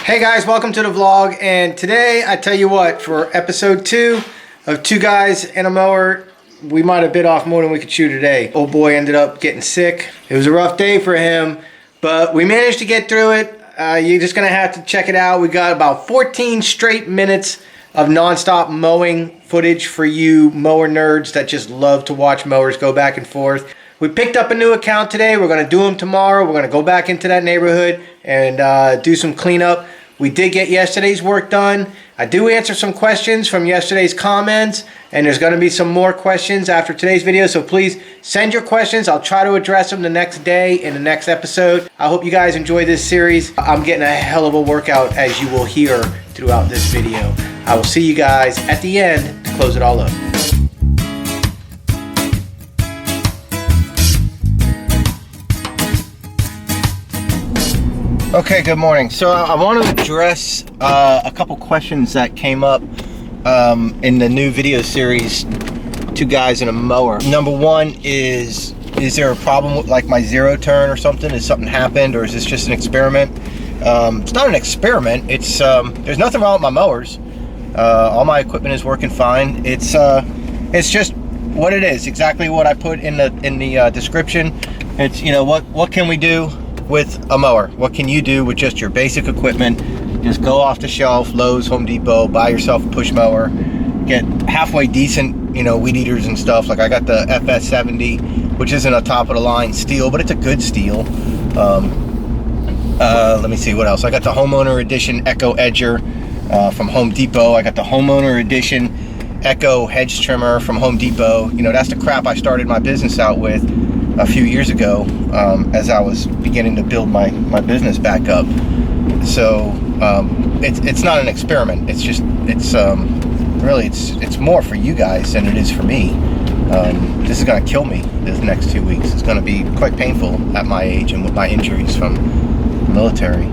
Hey guys, welcome to the vlog, and today I tell you what, for episode 2 of Two Guys and a Mower, we might have bit off more than we could chew today. Old boy ended up getting sick. It was a rough day for him, but we managed to get through it. You're just gonna have to check it out. We got about 14 straight minutes of non-stop mowing footage for you mower nerds that just love to watch mowers go back and forth. We picked up a new account today. We're gonna do them tomorrow. We're gonna go back into that neighborhood and do some cleanup. We did get yesterday's work done. I do answer some questions from yesterday's comments, and there's gonna be some more questions after today's video, so please send your questions. I'll try to address them the next day in the next episode. I hope you guys enjoy this series. I'm getting a hell of a workout, as you will hear throughout this video. I will see you guys at the end to close it all up. Okay, good morning. So I want to address a couple questions that came up in the new video series, Two Guys and a Mower. Number one is there a problem with like my zero turn or something? Has something happened, or is this just an experiment? It's not an experiment. It's there's nothing wrong with my mowers. All my equipment is working fine. It's just what it is. Exactly what I put in the description. It's, you know, what can we do with a mower? What can you do with just your basic equipment? Just go off the shelf, Lowe's, Home Depot, buy yourself a push mower, get halfway decent, you know, weed eaters and stuff. Like I got the FS70, which isn't a top of the line steel, but it's a good steel. Let me see what else. I got the Homeowner Edition Echo Edger from Home Depot. I got the Homeowner Edition Echo Hedge Trimmer from Home Depot. You know, that's the crap I started my business out with a few years ago, as I was beginning to build my business back up. So it's not an experiment. It's just really it's more for you guys than it is for me. This is gonna kill me this next 2 weeks. It's gonna be quite painful at my age and with my injuries from the military,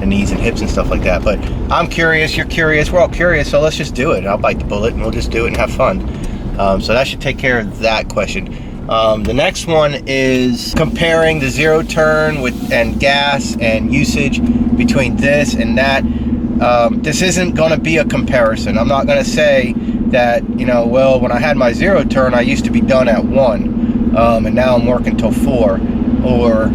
the knees and hips and stuff like that. But I'm curious, you're curious, we're all curious, so let's just do it. I'll bite the bullet and we'll just do it and have fun. So that should take care of that question. The next one is comparing the zero turn and gas and usage between this and that. This isn't going to be a comparison. I'm not going to say that, you know, well, when I had my zero turn, I used to be done at 1, and now I'm working till 4, or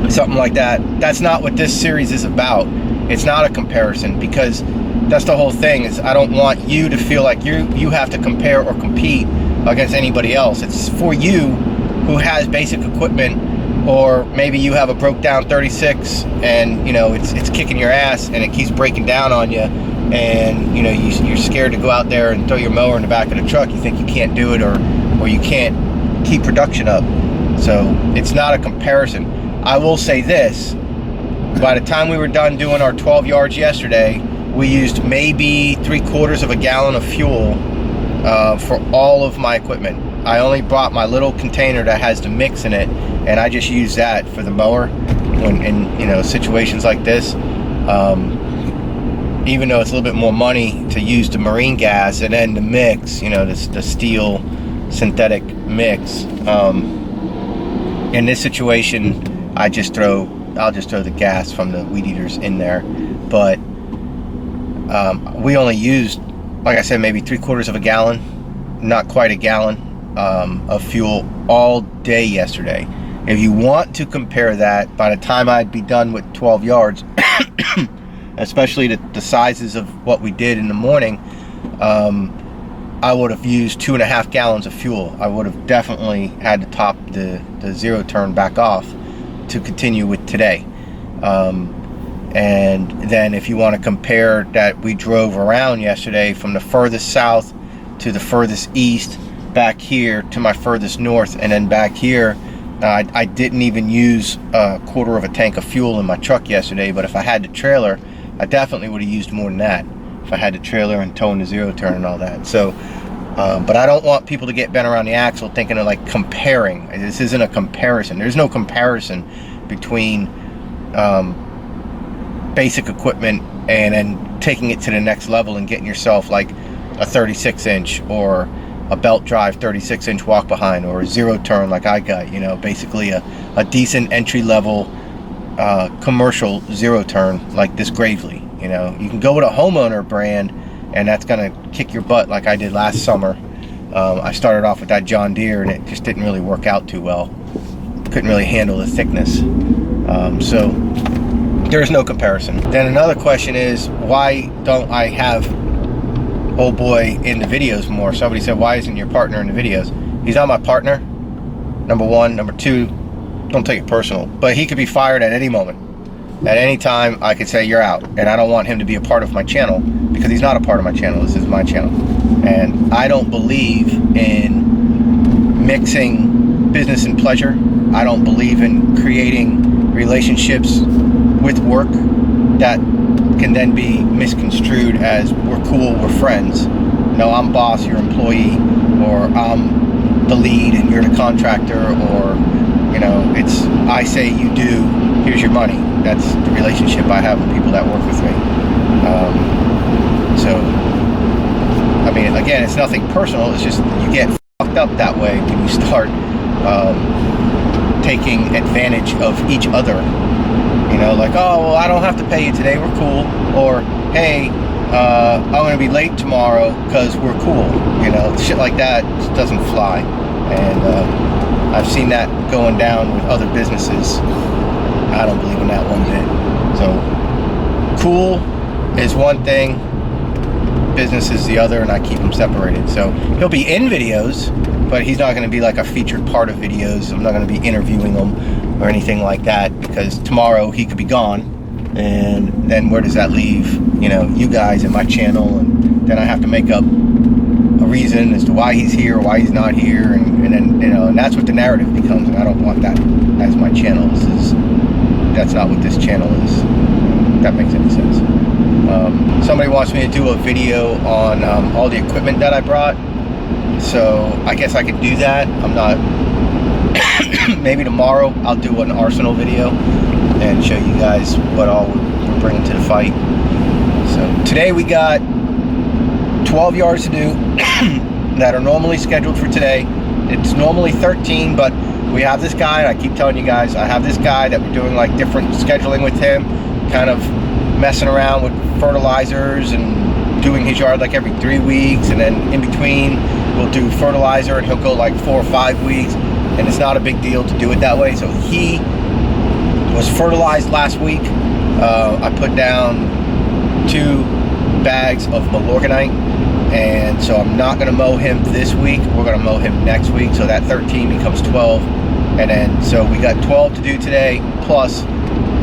something like that. That's not what this series is about. It's not a comparison, because that's the whole thing. Is I don't want you to feel like you have to compare or compete against anybody else. It's for you who has basic equipment, or maybe you have a broke down 36 and, you know, it's kicking your ass and it keeps breaking down on you, and, you know, you're scared to go out there and throw your mower in the back of the truck. You think you can't do it, or you can't keep production up. So it's not a comparison. I will say this: by the time we were done doing our 12 yards yesterday, we used maybe 3/4 of a gallon of fuel for all of my equipment. I only brought my little container that has the mix in it, and I just use that for the mower when in, you know, situations like this. Even though it's a little bit more money to use the marine gas and then the mix, you know, the steel synthetic mix. In this situation, I'll just throw the gas from the weed eaters in there. But we only used, like I said, maybe 3/4 of a gallon, not quite a gallon, of fuel all day yesterday. If you want to compare that, by the time I'd be done with 12 yards, especially the sizes of what we did in the morning, I would have used 2.5 gallons of fuel. I would have definitely had to top the zero turn back off to continue with today. And then if you want to compare that, we drove around yesterday from the furthest south to the furthest east, back here to my furthest north, and then back here. I didn't even use 1/4 of a tank of fuel in my truck yesterday, but if I had the trailer, I definitely would have used more than that if I had the trailer and towing the zero turn and all that. So, but I don't want people to get bent around the axle thinking of like comparing. This isn't a comparison. There's no comparison between basic equipment and then taking it to the next level and getting yourself like a 36-inch or a belt drive 36-inch walk behind, or a zero turn like I got, you know, basically a decent entry level commercial zero turn like this Gravely. You know, you can go with a homeowner brand, and that's gonna kick your butt like I did last summer. I started off with that John Deere, and it just didn't really work out too well. Couldn't really handle the thickness. So there's no comparison. Then another question is, why don't I have old boy in the videos more? Somebody said, why isn't your partner in the videos? He's not my partner, number one. Number two, don't take it personal, but he could be fired at any moment. At any time I could say, you're out, and I don't want him to be a part of my channel, because he's not a part of my channel. This is my channel, and I don't believe in mixing business and pleasure. I don't believe in creating relationships with work that can then be misconstrued as we're cool, we're friends. No, I'm boss, you're employee, or I'm the lead and you're the contractor, or, you know, it's I say you do, here's your money. That's the relationship I have with people that work with me. So, I mean, again, it's nothing personal. It's just you get fucked up that way when you start taking advantage of each other. You know, like, oh, well, I don't have to pay you today, we're cool. Or, hey, I'm going to be late tomorrow because we're cool. You know, shit like that just doesn't fly. And I've seen that going down with other businesses. I don't believe in that one bit. So, cool is one thing, business is the other, and I keep them separated. So, he'll be in videos, but he's not going to be like a featured part of videos. I'm not going to be interviewing him or anything like that, because tomorrow he could be gone, and then where does that leave, you know, you guys and my channel? And then I have to make up a reason as to why he's here or why he's not here, and then, you know, and that's what the narrative becomes, and I don't want that as my channel. That's not what this channel is. If that makes any sense. Somebody wants me to do a video on all the equipment that I brought, so I guess I could do that. I'm not maybe tomorrow I'll do an arsenal video and show you guys what all we're bringing to the fight. So today we got 12 yards to do that are normally scheduled for today. It's normally 13, but we have this guy, and I keep telling you guys, I have this guy that we're doing like different scheduling with him, kind of messing around with fertilizers and doing his yard like every 3 weeks, and then in between we'll do fertilizer and he'll go like 4 or 5 weeks, and it's not a big deal to do it that way. So he was fertilized last week. I put down 2 bags of Milorganite, and so I'm not going to mow him this week. We're going to mow him next week, so that 13 becomes 12, and then so we got 12 to do today, plus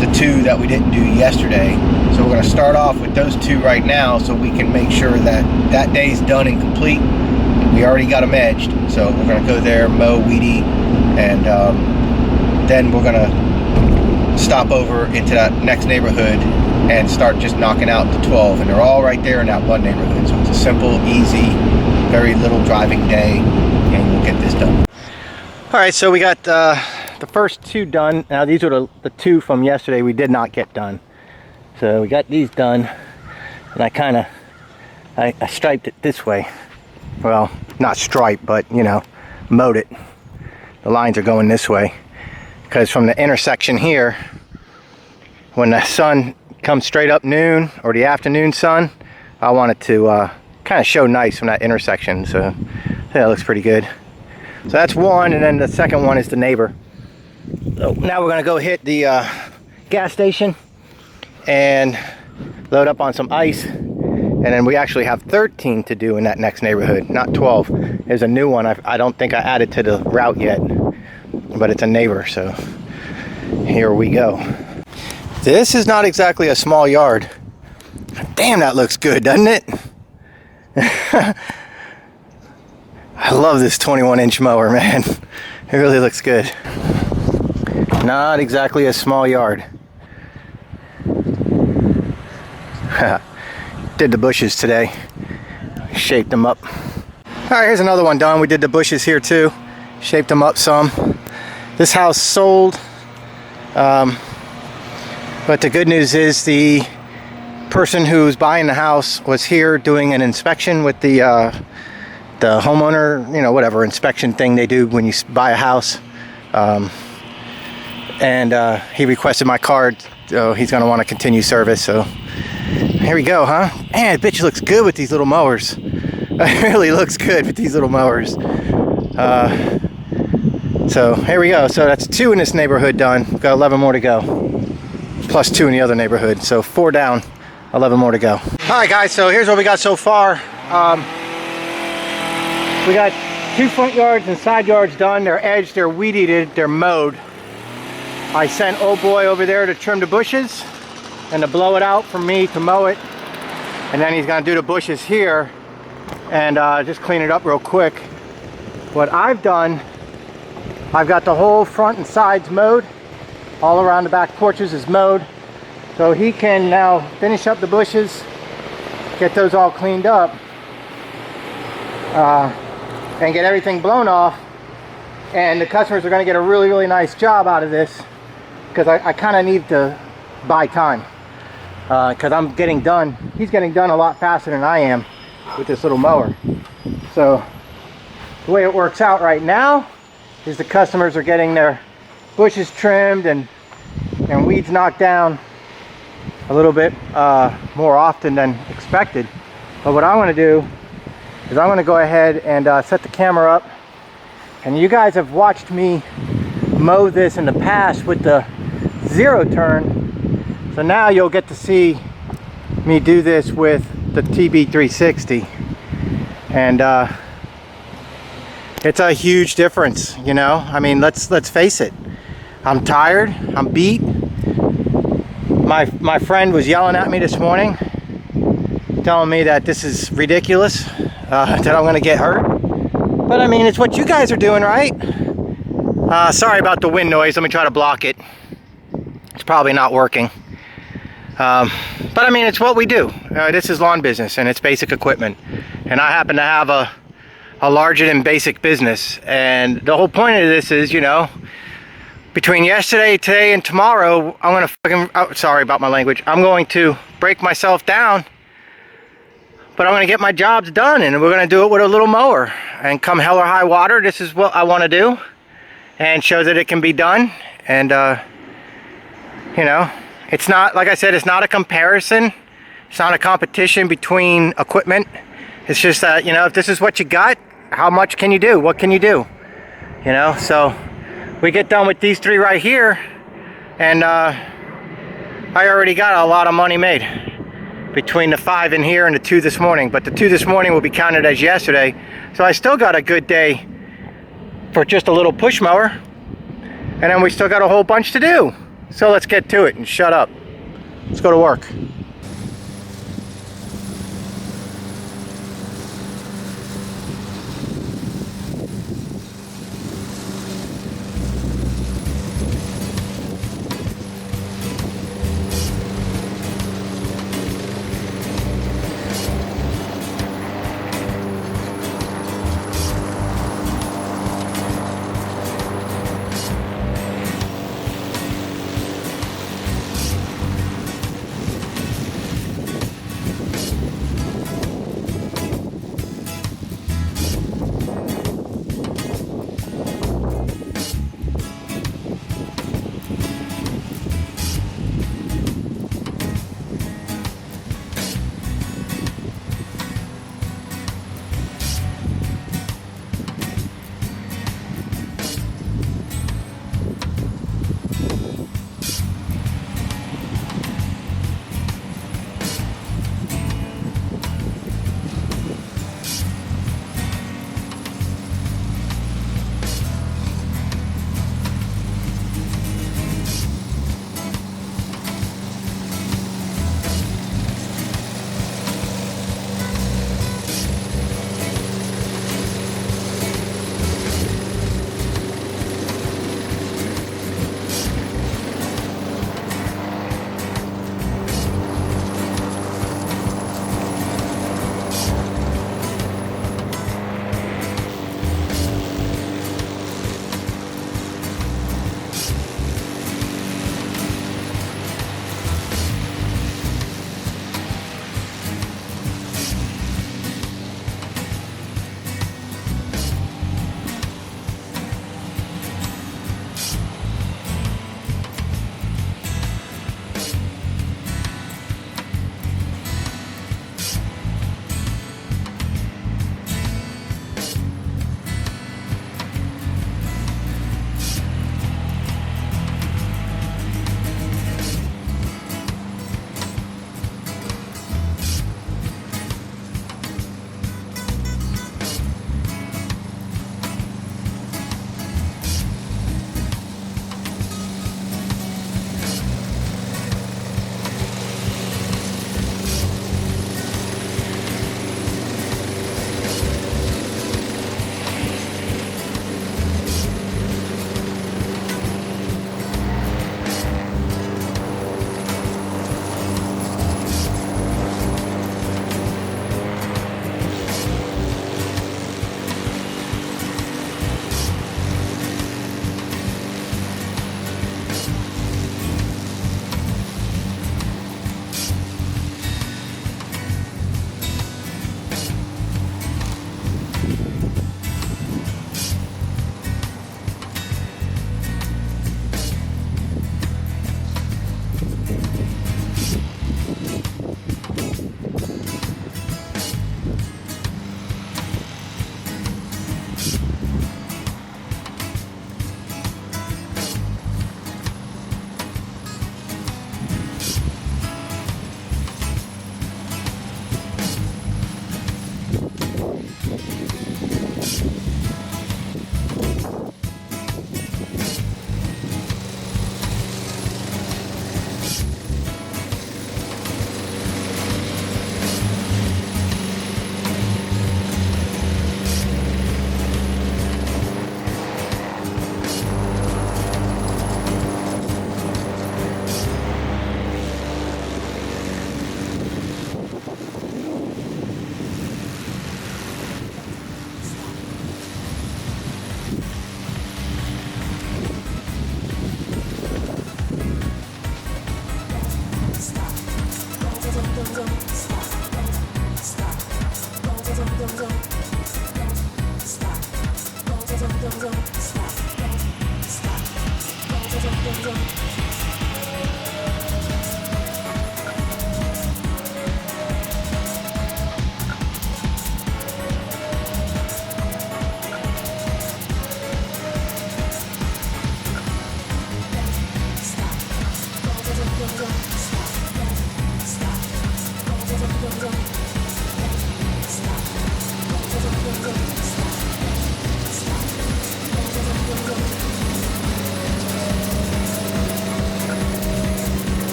the 2 that we didn't do yesterday. So we're going to start off with those 2 right now, so we can make sure that that day's done and complete. We already got them edged, so we're going to go there, mow, weedy, and then we're going to stop over into that next neighborhood and start just knocking out the 12, and they're all right there in that one neighborhood. So it's a simple, easy, very little driving day, and we'll get this done. All right, so we got the first 2 done. Now these are the 2 from yesterday we did not get done. So we got these done, and I striped it this way. Well, not striped, but you know, mowed it. The lines are going this way, because from the intersection here, when the sun comes straight up noon, or the afternoon sun, I want it to kind of show nice from that intersection. So that looks pretty good. So that's one, and then the second one is the neighbor. So now we're gonna go hit the gas station and load up on some ice, and then we actually have 13 to do in that next neighborhood, not 12. There's a new one I don't think I added to the route yet, but it's a neighbor, so here we go. This is not exactly a small yard. Damn, that looks good, doesn't it? I love this 21-inch mower, man. It really looks good. Not exactly a small yard. Did the bushes today. Shaped them up. All right, here's another one done. We did the bushes here too. Shaped them up some. This house sold. But the good news is the person who's buying the house was here doing an inspection with the homeowner, you know, whatever inspection thing they do when you buy a house. and he requested my card, so he's gonna want to continue service. So here we go, huh? Man, bitch looks good with these little mowers. It really looks good with these little mowers. So here we go. So that's 2 in this neighborhood done. We've got 11 more to go, plus 2 in the other neighborhood. So 4 down, 11 more to go. All right, guys. So here's what we got so far. We got 2 front yards and side yards done. They're edged, they're weed eated, they're mowed. I sent old boy over there to trim the bushes and to blow it out for me to mow it. And then he's gonna do the bushes here and just clean it up real quick. What I've done, I've got the whole front and sides mowed. All around the back porches is mowed. So he can now finish up the bushes, get those all cleaned up, and get everything blown off. And the customers are gonna get a really, really nice job out of this, because I kind of need to buy time. Because I'm getting done, he's getting done a lot faster than I am with this little mower. So the way it works out right now is the customers are getting their bushes trimmed and weeds knocked down a little bit more often than expected. But what I want to do is I'm going to go ahead and set the camera up. And you guys have watched me mow this in the past with the 0 turn. So now you'll get to see me do this with the TB360. And it's a huge difference, you know. I mean, let's face it. I'm tired, I'm beat. My friend was yelling at me this morning, telling me that this is ridiculous, that I'm gonna get hurt. But I mean, it's what you guys are doing, right? Sorry about the wind noise. Let me try to block it. It's probably not working. But I mean, it's what we do. This is lawn business and it's basic equipment. And I happen to have a larger than basic business. And the whole point of this is, you know, between yesterday, today, and tomorrow, I'm gonna fucking, sorry about my language, I'm going to break myself down, but I'm gonna get my jobs done, and we're gonna do it with a little mower. And come hell or high water, this is what I wanna do, and show that it can be done. And, you know, it's not, like I said, it's not a comparison. It's not a competition between equipment. It's just that, you know, if this is what you got, how much can you do? What can you do? You know, so we get done with these 3 right here, and I already got a lot of money made between the 5 in here and the 2 this morning. But the 2 this morning will be counted as yesterday. So I still got a good day for just a little push mower. And then we still got a whole bunch to do. So let's get to it and shut up. Let's go to work.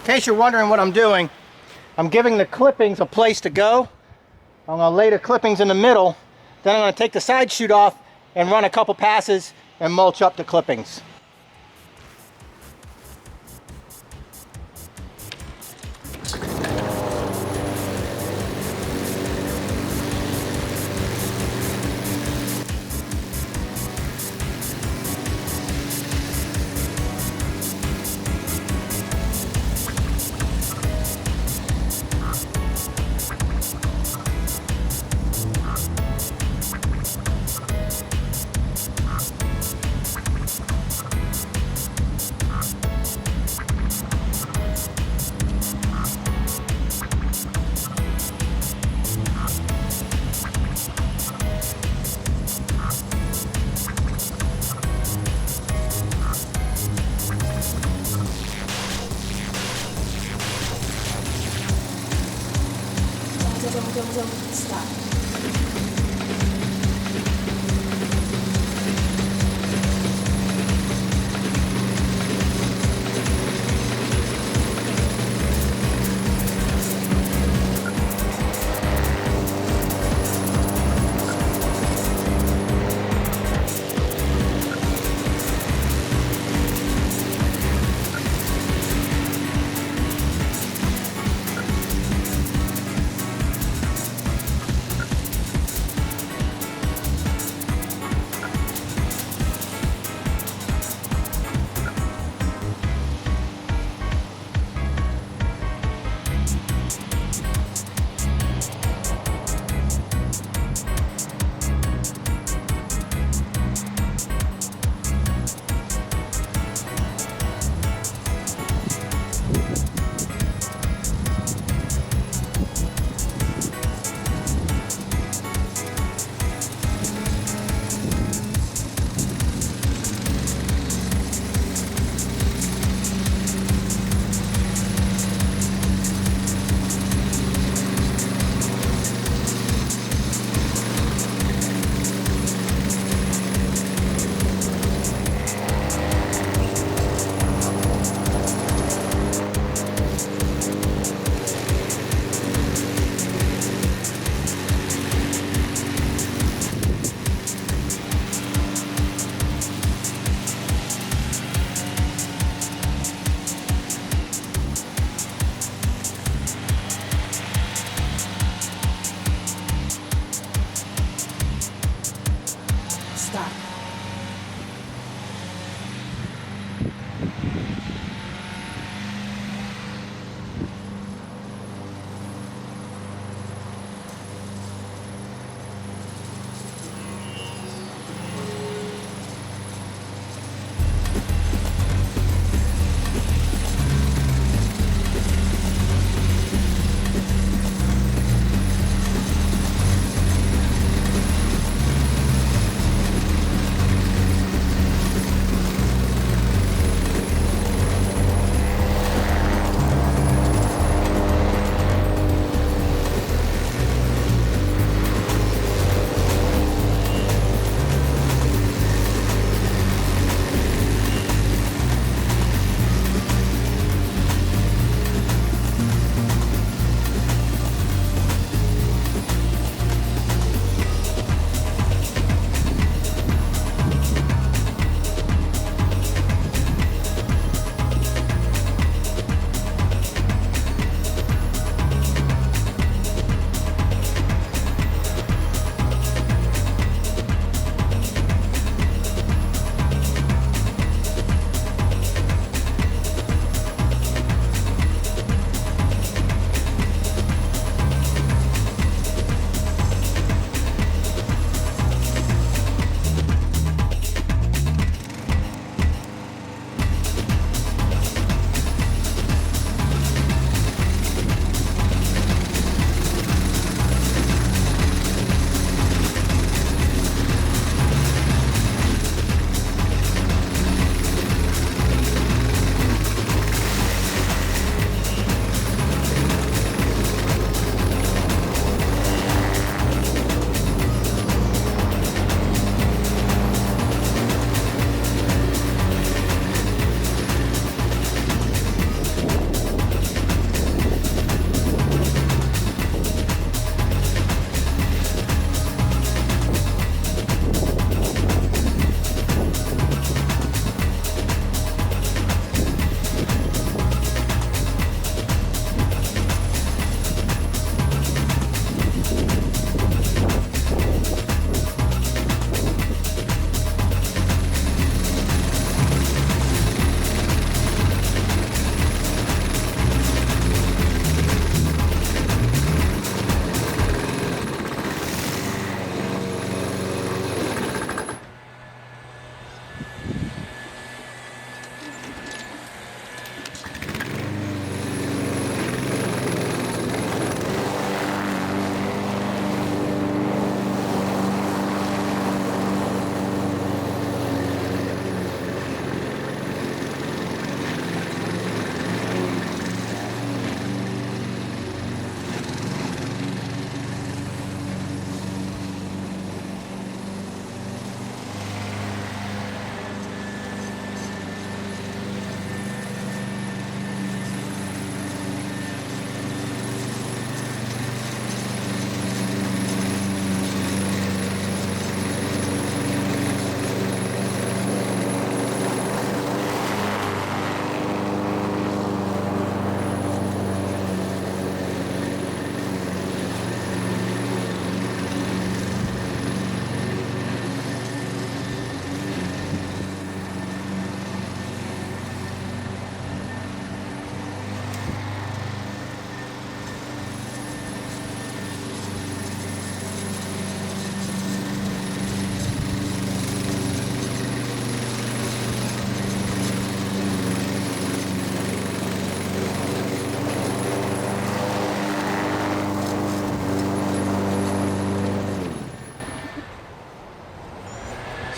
In case you're wondering what I'm doing, I'm giving the clippings a place to go. I'm going to lay the clippings in the middle, then I'm going to take the side chute off and run a couple passes and mulch up the clippings.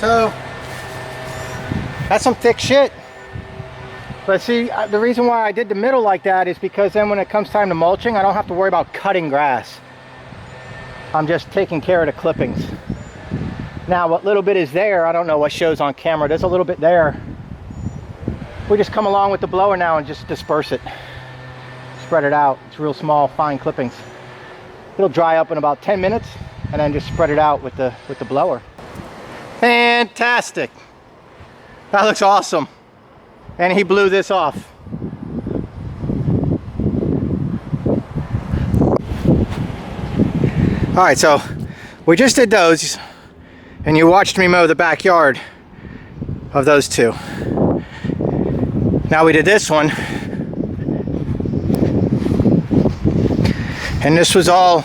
So that's some thick shit. But see, the reason why I did the middle like that is because then when it comes time to mulching, I don't have to worry about cutting grass. I'm just taking care of the clippings. Now what little bit is there, I don't know what shows on camera, there's a little bit there. We just come along with the blower now and just disperse it. Spread it out. It's real small, fine clippings. It'll dry up in about 10 minutes and then just spread it out with the blower. Fantastic. That looks awesome. And he blew this off. All right, so we just did those and you watched me mow the backyard of those two. Now we did this one, and this was all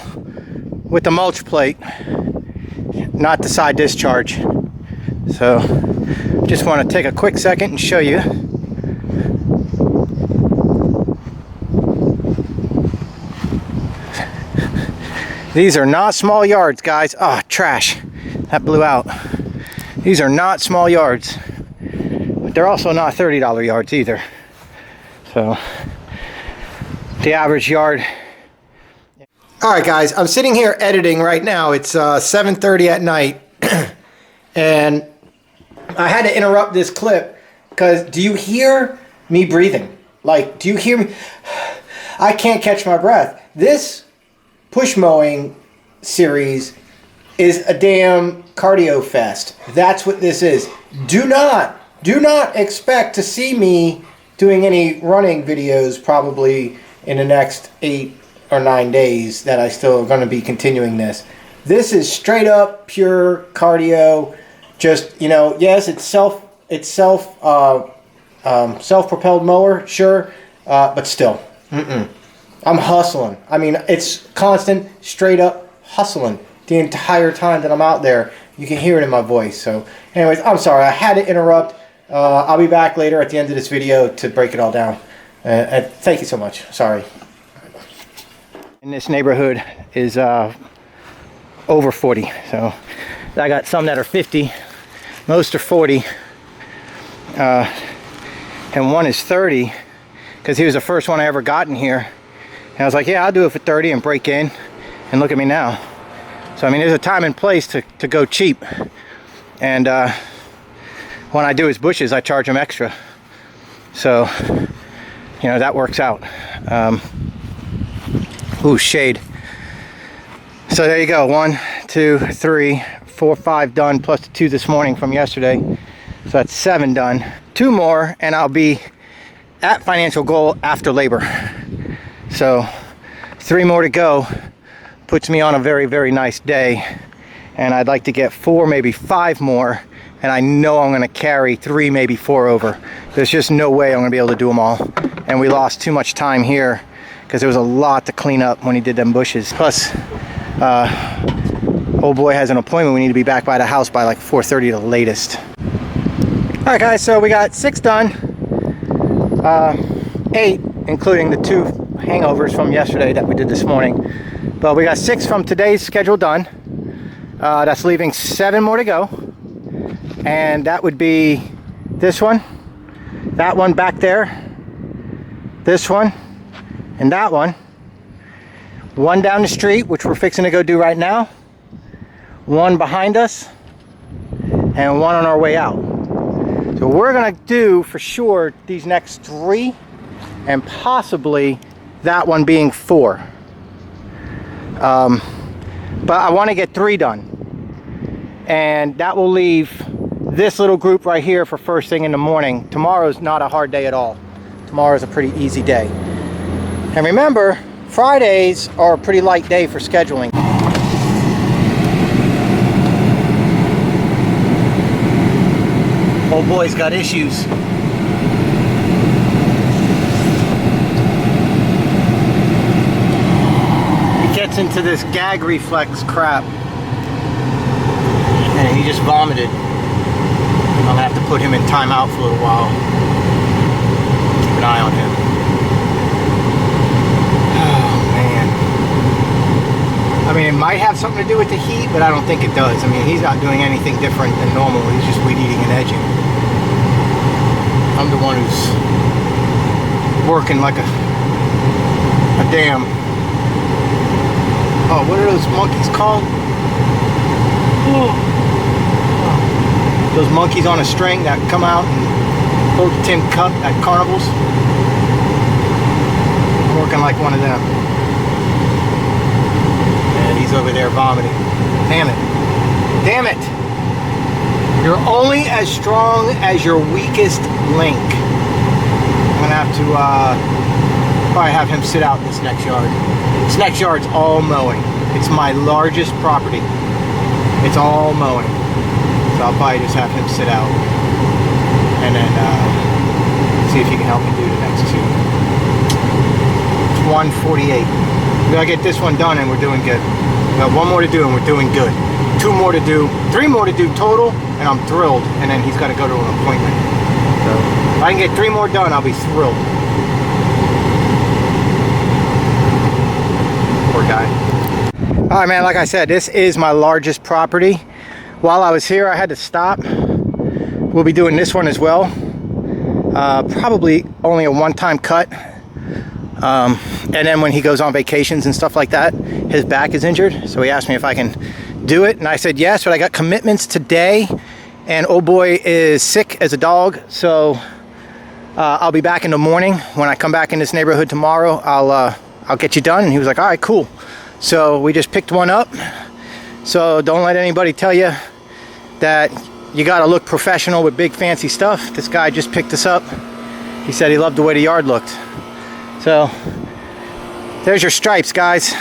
with the mulch plate, not the side discharge. So just want to take a quick second and show you. These are not small yards, guys. Oh, trash. That blew out. These are not small yards. But they're also not $30 yards either. So, the average yard. Alright guys, I'm sitting here editing right now. It's 7:30 at night. And I had to interrupt this clip because do you hear me breathing? Like, do you hear me? I can't catch my breath. This push mowing series is a damn cardio fest. That's what this is. Do not expect to see me doing any running videos probably in the next 8 or 9 days that I still are going to be continuing this. This is straight up pure cardio. Just, you know, yes, it's self-propelled mower, sure, but still, I'm hustling. I mean, it's constant, straight up hustling the entire time that I'm out there. You can hear it in my voice. So, anyways, I'm sorry. I had to interrupt. I'll be back later at the end of this video to break it all down. Thank you so much. Sorry. In this neighborhood is over 40. So, I got some that are 50. Most are 40. And one is 30 because he was the first one I ever got in here. And I was like, yeah, I'll do it for 30 and break in. And look at me now. So, I mean, there's a time and place to go cheap. And when I do his bushes, I charge him extra. So, you know, that works out. Ooh, shade. So there you go. 1, 2, 3, 4, 5 done, plus the 2 this morning from yesterday. So that's 7 done. 2 more, and I'll be at financial goal after labor. So 3 more to go puts me on a very, very nice day. And I'd like to get 4, maybe 5 more. And I know I'm going to carry 3, maybe 4 over. There's just no way I'm going to be able to do them all. And we lost too much time here because there was a lot to clean up when he did them bushes. Plus, old boy has an appointment. We need to be back by the house by like 4:30 the latest. All right, guys. So we got 6 done. 8, including the 2 hangovers from yesterday that we did this morning. But we got 6 from today's schedule done. That's leaving 7 more to go. And that would be this one, that one back there, this one, and that one. 1 down the street, which we're fixing to go do right now. 1 behind us, and 1 on our way out. So we're gonna do for sure these next 3, and possibly that one being 4. But I want to get 3 done, and that will leave this little group right here for first thing in the morning. Tomorrow's not a hard day at all. Tomorrow's a pretty easy day. And remember, Fridays are a pretty light day for scheduling. Old boy's got issues. He gets into this gag reflex crap. And he just vomited. I'll have to put him in timeout for a little while. Keep an eye on him. Oh, man. I mean, it might have something to do with the heat, but I don't think it does. I mean, he's not doing anything different than normal. He's just weed eating and edging. I'm the one who's working like a damn... Oh, what are those monkeys called? Oh. Those monkeys on a string that come out and hold the tin cup at carnivals. I'm working like one of them. And he's over there vomiting. Damn it. Damn it! You're only as strong as your weakest link. I'm gonna have to probably have him sit out in this next yard. This next yard's all mowing. It's my largest property. It's all mowing. So I'll probably just have him sit out. And then see if you can help me do the next two. 148. We gotta get this one done and we're doing good. We got one more to do and we're doing good. 2 more to do, 3 more to do total, and I'm thrilled. And then he's got to go to an appointment. So if I can get 3 more done, I'll be thrilled. Poor guy. All right, man, like I said, this is my largest property. While I was here, I had to stop. We'll be doing this one as well. Probably only a one-time cut. And then when he goes on vacations and stuff like that, his back is injured. So he asked me if I can do it. And I said yes, but I got commitments today. And old boy is sick as a dog. So I'll be back in the morning. When I come back in this neighborhood tomorrow, I'll get you done. And he was like, all right, cool. So we just picked one up. So don't let anybody tell you that you got to look professional with big fancy stuff. This guy just picked us up. He said he loved the way the yard looked. So there's your stripes, guys.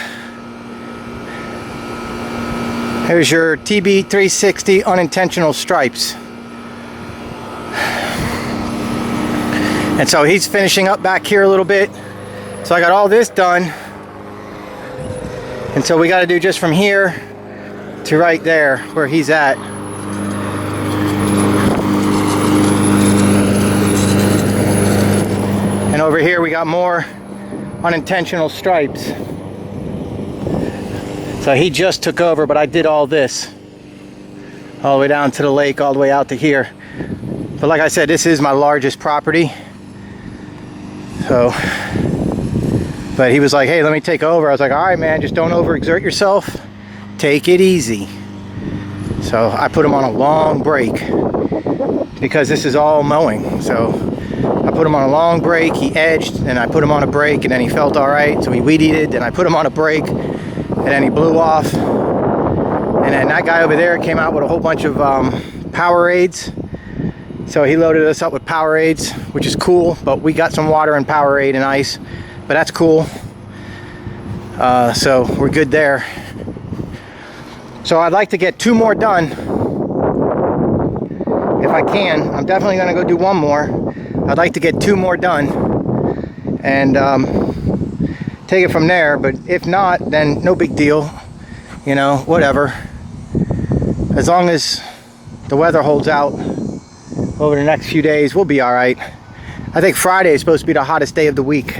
There's your TB360 unintentional stripes. And so he's finishing up back here a little bit. So I got all this done. And so we got to do just from here to right there where he's at. And over here we got more unintentional stripes. So he just took over, but I did all this. All the way down to the lake, all the way out to here. But like I said, this is my largest property. So, but he was like, hey, let me take over. I was like, all right, man, just don't overexert yourself. Take it easy. So I put him on a long break because this is all mowing. So I put him on a long break. He edged, and I put him on a break, and then he felt all right. So he weed eated, and I put him on a break, and then he blew off. And then that guy over there came out with a whole bunch of Powerades. So he loaded us up with Powerades, which is cool. But we got some water and Powerade and ice, but that's cool. So we're good there. So I'd like to get 2 more done if I can. I'm definitely going to go do 1 more. I'd like to get 2 more done and take it from there. But if not, then no big deal. You know, whatever. As long as the weather holds out over the next few days, we'll be all right. I think Friday is supposed to be the hottest day of the week.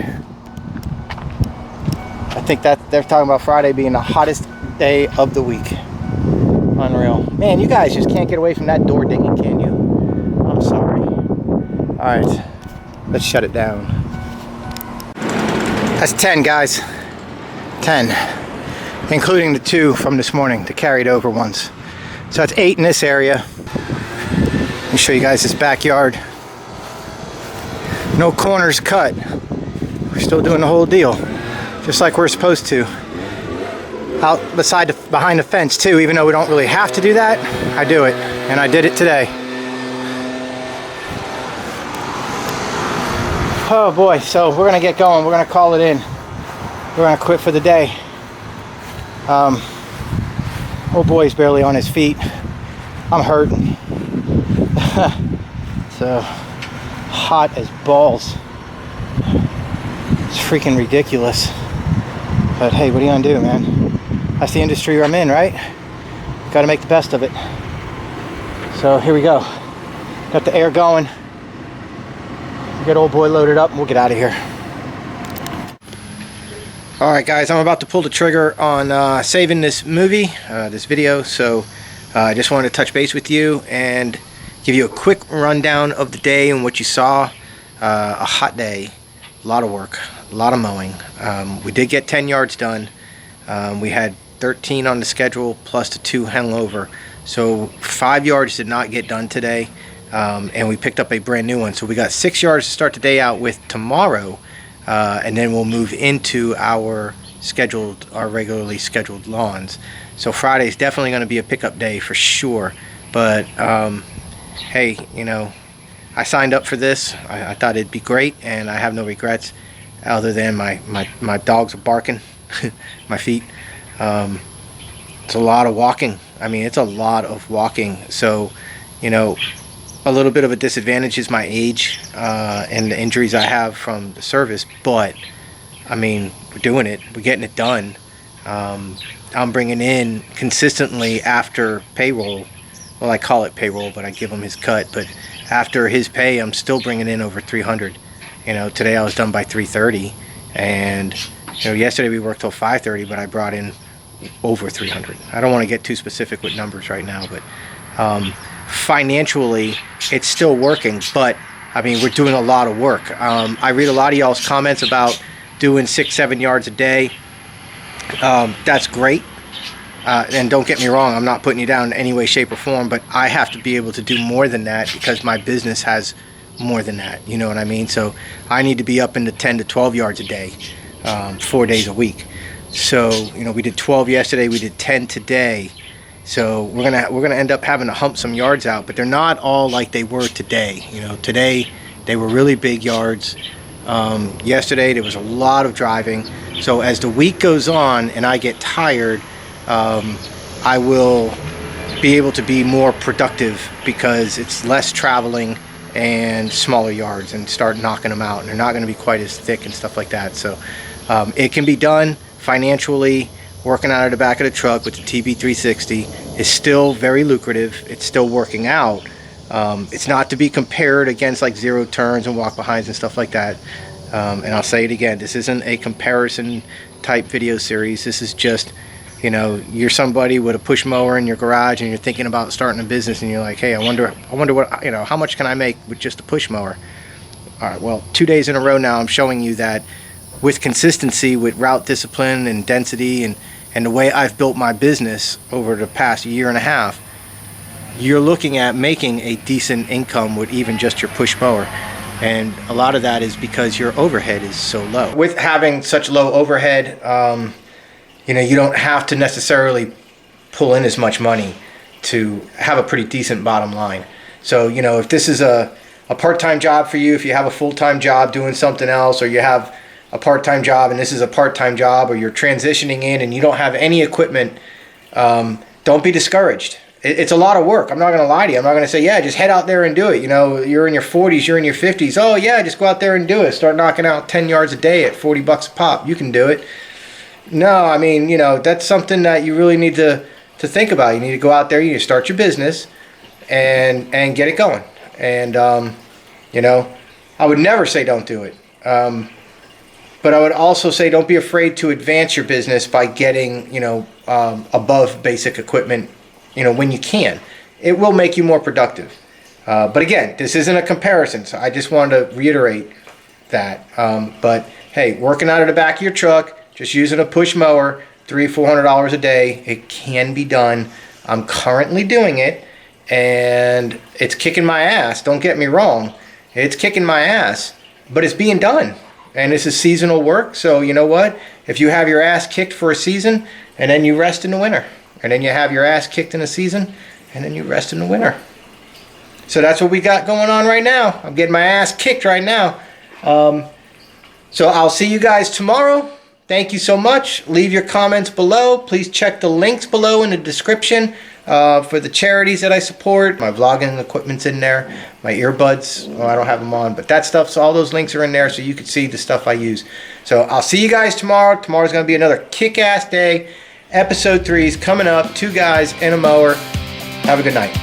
I think that they're talking about Friday being the hottest day of the week. Unreal. Man, you guys just can't get away from that door digging, can you? I'm sorry. All right, let's shut it down. That's 10, guys. 10, including the 2 from this morning, the carried over ones. So that's 8 in this area. Let me show you guys this backyard. No corners cut. We're still doing the whole deal, just like we're supposed to. Out behind the fence too, even though we don't really have to do that, I do it, and I did it today. Oh boy, so we're gonna get going. We're gonna call it in. We're gonna quit for the day. Old boy's barely on his feet. I'm hurting. So hot as balls. It's freaking ridiculous. But hey, what are you gonna do, man? That's the industry I'm in, right? Got to make the best of it. So here we go. Got the air going. We got old boy loaded up and we'll get out of here. All right, guys, I'm about to pull the trigger on saving this movie, this video. So I just wanted to touch base with you and give you a quick rundown of the day and what you saw. A hot day, a lot of work, a lot of mowing. We did get 10 yards done. We had 13 on the schedule plus the 2 hung over, so 5 yards did not get done today, and we picked up a brand new one. So we got 6 yards to start the day out with tomorrow, and then we'll move into our regularly scheduled lawns. So Friday is definitely going to be a pickup day for sure. But hey, you know, I signed up for this. I thought it'd be great, and I have no regrets other than my dogs are barking my feet. It's a lot of walking. I mean, it's a lot of walking. So, you know, a little bit of a disadvantage is my age and the injuries I have from the service, but I mean, we're doing it, we're getting it done. I'm bringing in consistently after payroll, well, I call it payroll, but I give him his cut, but after his pay, I'm still bringing in over 300. You know, today I was done by 3:30, and you know, yesterday we worked till 5:30, but I brought in over 300. I don't want to get too specific with numbers right now, but financially it's still working, but I mean, we're doing a lot of work. I read a lot of y'all's comments about doing 6-7 yards a day. That's great, and don't get me wrong, I'm not putting you down in any way, shape, or form, but I have to be able to do more than that because my business has more than that, you know what I mean? So I need to be up into 10 to 12 yards a day, 4 days a week. So you know, we did 12 yesterday, we did 10 today. So we're gonna end up having to hump some yards out, but they're not all like they were today. You know, today they were really big yards. Yesterday there was a lot of driving. So as the week goes on and I get tired, I will be able to be more productive because it's less traveling and smaller yards, and start knocking them out, and they're not going to be quite as thick and stuff like that. So it can be done financially. Working out of the back of the truck with the TB360 is still very lucrative. It's still working out. It's not to be compared against like zero turns and walk behinds and stuff like that. And I'll say it again, this isn't a comparison type video series. This is just, you know, you're somebody with a push mower in your garage and you're thinking about starting a business, and you're like, hey, I wonder what, you know, how much can I make with just a push mower? All right, well, 2 days in a row now I'm showing you that with consistency, with route discipline and density, and the way I've built my business over the past year and a half, you're looking at making a decent income with even just your push mower. And a lot of that is because your overhead is so low. With having such low overhead, you know, you don't have to necessarily pull in as much money to have a pretty decent bottom line. So, you know, if this is a part-time job for you, if you have a full-time job doing something else, or you have a part-time job and this is a part-time job, or you're transitioning in and you don't have any equipment, don't be discouraged. It's a lot of work. I'm not going to lie to you. I'm not going to say, yeah, just head out there and do it. You know, you're in your 40s, you're in your 50s. Oh yeah, just go out there and do it. Start knocking out 10 yards a day at 40 bucks a pop. You can do it. No, I mean, you know, that's something that you really need to think about. You need to go out there, you need to start your business and get it going. And, you know, I would never say don't do it. But I would also say don't be afraid to advance your business by getting, you know, above basic equipment, you know, when you can. It will make you more productive. But again, this isn't a comparison, so I just wanted to reiterate that. But hey, working out of the back of your truck, just using a push mower, $300-400 a day, it can be done. I'm currently doing it, and it's kicking my ass. Don't get me wrong, it's kicking my ass, but it's being done. And this is seasonal work, so you know what? If you have your ass kicked for a season, and then you rest in the winter, and then you have your ass kicked in a season, and then you rest in the winter. So that's what we got going on right now. I'm getting my ass kicked right now. So I'll see you guys tomorrow. Thank you so much. Leave your comments below. Please check the links below in the description for the charities that I support. My vlogging equipment's in there. My earbuds, well, I don't have them on, but that stuff, so all those links are in there so you can see the stuff I use. So I'll see you guys tomorrow. Tomorrow's going to be another kick-ass day. Episode 3 is coming up. 2 guys and a mower. Have a good night.